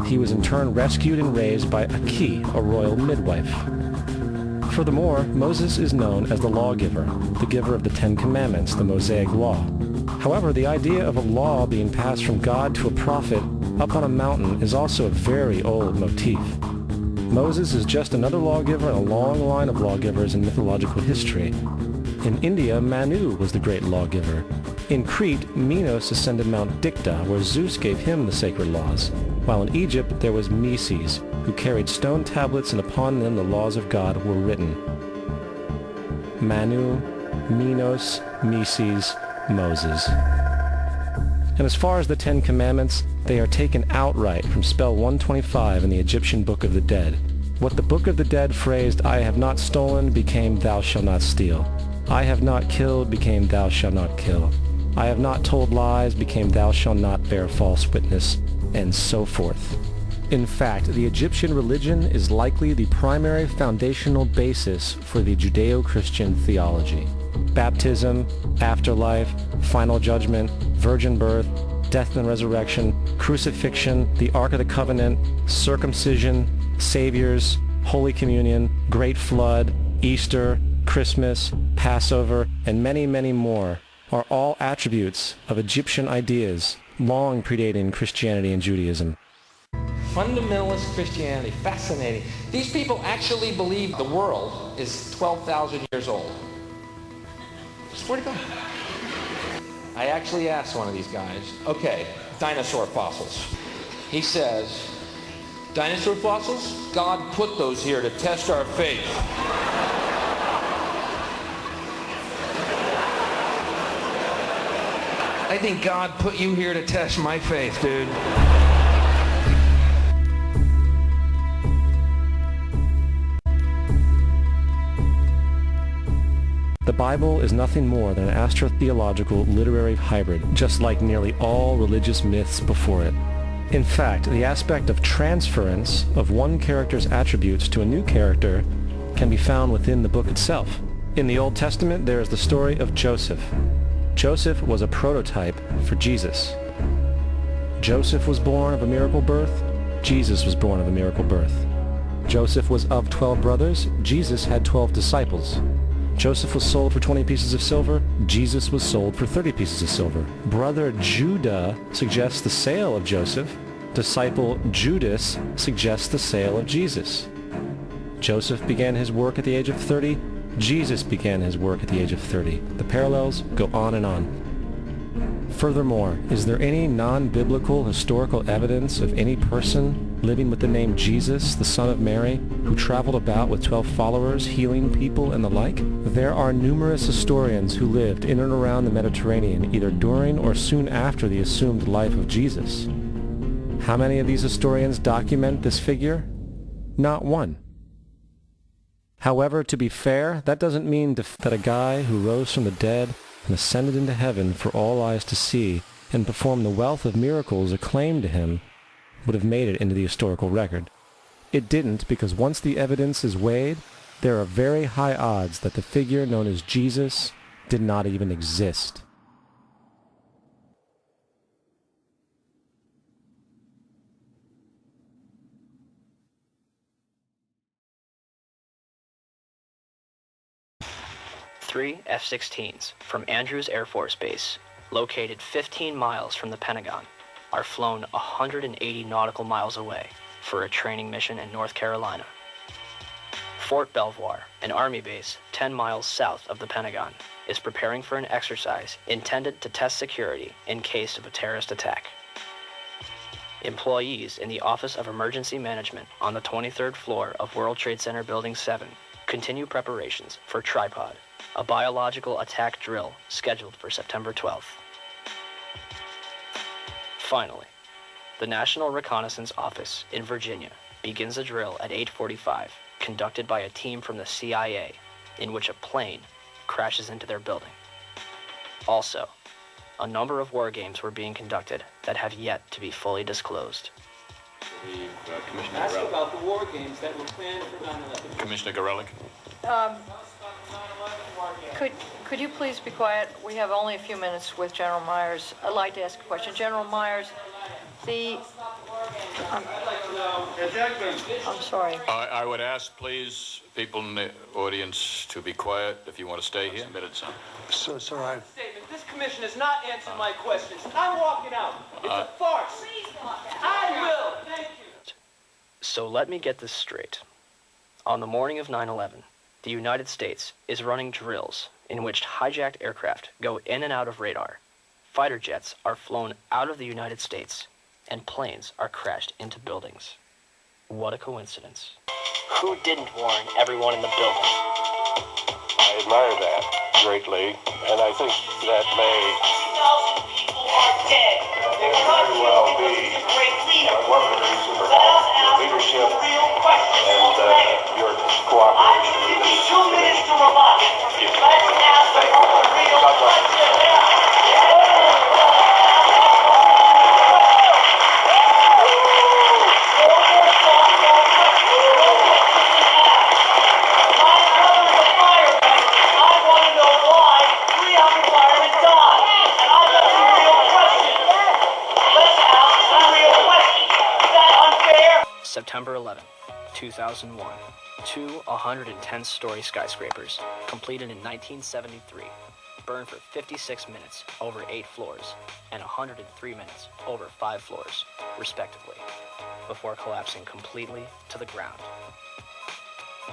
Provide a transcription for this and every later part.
He was in turn rescued and raised by Aki, a royal midwife. Furthermore, Moses is known as the lawgiver, the giver of the Ten Commandments, the Mosaic Law. However, the idea of a law being passed from God to a prophet up on a mountain is also a very old motif. Moses is just another lawgiver in a long line of lawgivers in mythological history. In India, Manu was the great lawgiver. In Crete, Minos ascended Mount Dicta, where Zeus gave him the sacred laws, while in Egypt there was Meses, who carried stone tablets and upon them the laws of God were written. Manu, Minos, Meses, Moses. And as far as the Ten Commandments, they are taken outright from spell 125 in the Egyptian Book of the Dead. What the Book of the Dead phrased, "I have not stolen," became "Thou shalt not steal." "I have not killed," became "Thou shalt not kill." "I have not told lies," became "Thou shalt not bear false witness," and so forth. In fact, the Egyptian religion is likely the primary foundational basis for the Judeo-Christian theology. Baptism, afterlife, final judgment, virgin birth, death and resurrection, crucifixion, the Ark of the Covenant, circumcision, saviors, Holy Communion, Great Flood, Easter, Christmas, Passover, and many, many more are all attributes of Egyptian ideas long predating Christianity and Judaism. Fundamentalist Christianity, fascinating. These people actually believe the world is 12,000 years old. Swear to God. I actually asked one of these guys, okay, dinosaur fossils. He says, dinosaur fossils? God put those here to test our faith. I think God put you here to test my faith, dude. The Bible is nothing more than an astrotheological literary hybrid, just like nearly all religious myths before it. In fact, the aspect of transference of one character's attributes to a new character can be found within the book itself. In the Old Testament, there is the story of Joseph. Joseph was a prototype for Jesus. Joseph was born of a miracle birth. Jesus was born of a miracle birth. Joseph was of 12 brothers. Jesus had 12 disciples. Joseph was sold for 20 pieces of silver. Jesus was sold for 30 pieces of silver. Brother Judah suggests the sale of Joseph. Disciple Judas suggests the sale of Jesus. Joseph began his work at the age of 30. Jesus began his work at the age of 30. The parallels go on and on. Furthermore, is there any non-biblical historical evidence of any person living with the name Jesus, the son of Mary, who traveled about with 12 followers, healing people and the like? There are numerous historians who lived in and around the Mediterranean either during or soon after the assumed life of Jesus. How many of these historians document this figure? Not one. However, to be fair, that doesn't mean that a guy who rose from the dead and ascended into heaven for all eyes to see and performed the wealth of miracles acclaimed to him would have made it into the historical record. It didn't, because once the evidence is weighed, there are very high odds that the figure known as Jesus did not even exist. Three F-16s from Andrews Air Force Base, located 15 miles from the Pentagon, are flown 180 nautical miles away for a training mission in North Carolina. Fort Belvoir, an Army base 10 miles south of the Pentagon, is preparing for an exercise intended to test security in case of a terrorist attack. Employees in the Office of Emergency Management on the 23rd floor of World Trade Center Building 7 continue preparations for Tripod, a biological attack drill scheduled for September 12th. Finally, the National Reconnaissance Office in Virginia begins a drill at 8:45, conducted by a team from the CIA, in which a plane crashes into their building. Also, a number of war games were being conducted that have yet to be fully disclosed. Ask about the war games that were planned for 9/11. Commissioner Gorelick. Could you please be quiet? We have only a few minutes with General Myers. I'd like to ask a question. General Myers, the I'm sorry. I would ask, please, people in the audience to be quiet if you want to stay here. So, sir, I've... Statement. This commission has not answered my questions. I'm walking out. It's a farce. I will. Thank you. So let me get this straight. On the morning of 9/11, the United States is running drills in which hijacked aircraft go in and out of radar. Fighter jets are flown out of the United States, and planes are crashed into buildings. What a coincidence. Who didn't warn everyone in the building? I admire that greatly, and I think that may very well be one of the reasons for your leadership and your cooperation with this committee. Thank you. God bless you. September 11, 2001. Two 110-story skyscrapers, completed in 1973, burned for 56 minutes over 8 floors and 103 minutes over 5 floors, respectively, before collapsing completely to the ground.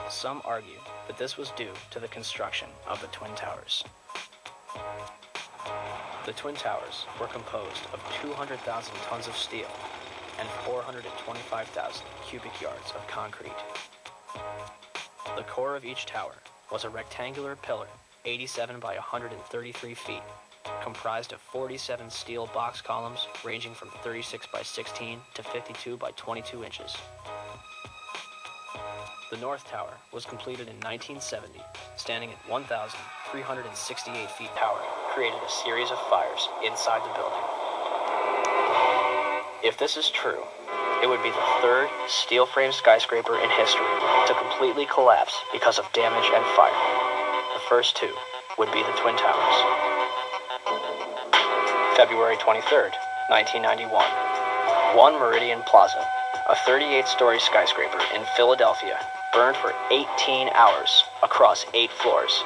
Some argue that this was due to the construction of the Twin Towers. The Twin Towers were composed of 200,000 tons of steel and 425,000 cubic yards of concrete. The core of each tower was a rectangular pillar 87 by 133 feet, comprised of 47 steel box columns ranging from 36 by 16 to 52 by 22 inches. The North Tower was completed in 1970, standing at 1,368 feet. Tower created a series of fires inside the building. If this is true, it would be the third steel-frame skyscraper in history to completely collapse because of damage and fire. The first two would be the Twin Towers. February 23rd, 1991. One Meridian Plaza, a 38-story skyscraper in Philadelphia, burned for 18 hours across 8 floors.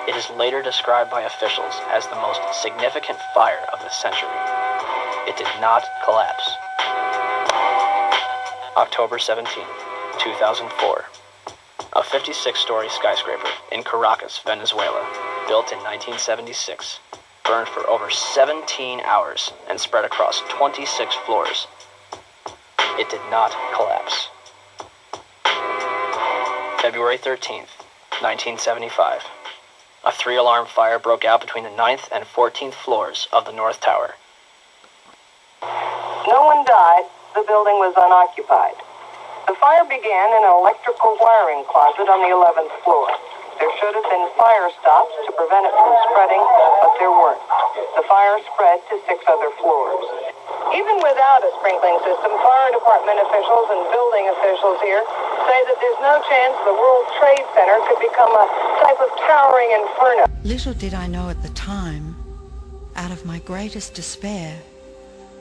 It is later described by officials as the most significant fire of the century. It did not collapse. October 17, 2004. A 56-story skyscraper in Caracas, Venezuela, built in 1976, burned for over 17 hours and spread across 26 floors. It did not collapse. February 13th, 1975. A 3-alarm fire broke out between the 9th and 14th floors of the North Tower. No one died. The building was unoccupied. The fire began in an electrical wiring closet on the 11th floor. There should have been fire stops to prevent it from spreading, but there weren't. The fire spread to 6 other floors. Even without a sprinkling system, fire department officials and building officials here say that there's no chance the World Trade Center could become a type of towering inferno. Little did I know at the time, out of my greatest despair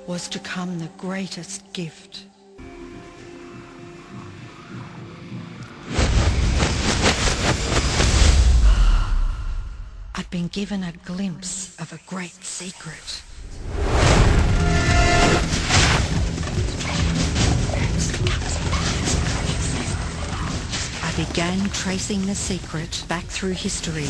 was to come the greatest gift. I'd been given a glimpse of a great secret. I began tracing the secret back through history